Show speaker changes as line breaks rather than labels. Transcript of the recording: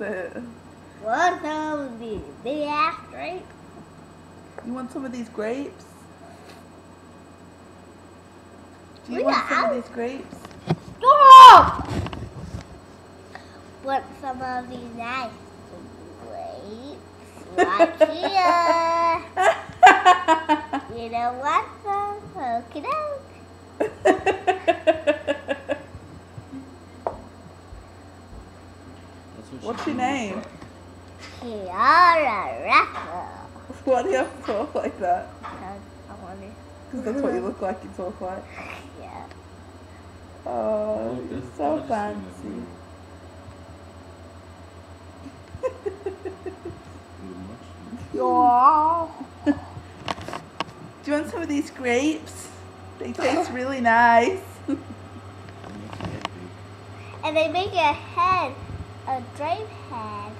it?
Want some of these big ass grapes?
You want some of these grapes? Do you
We
want
got
some of
out.
these grapes?
Stop! Want some of these nice grapes? Right here. You don't want some? Okie doke.
What's your name?
Kiara Raffle.
Why do you have to talk like that?
I wonder.
Because that's what you look like, you talk like.
Yeah.
Oh, you're so fancy.
Yeah.
Do you want some of these grapes? They taste really nice.
And they make a head, a drape head.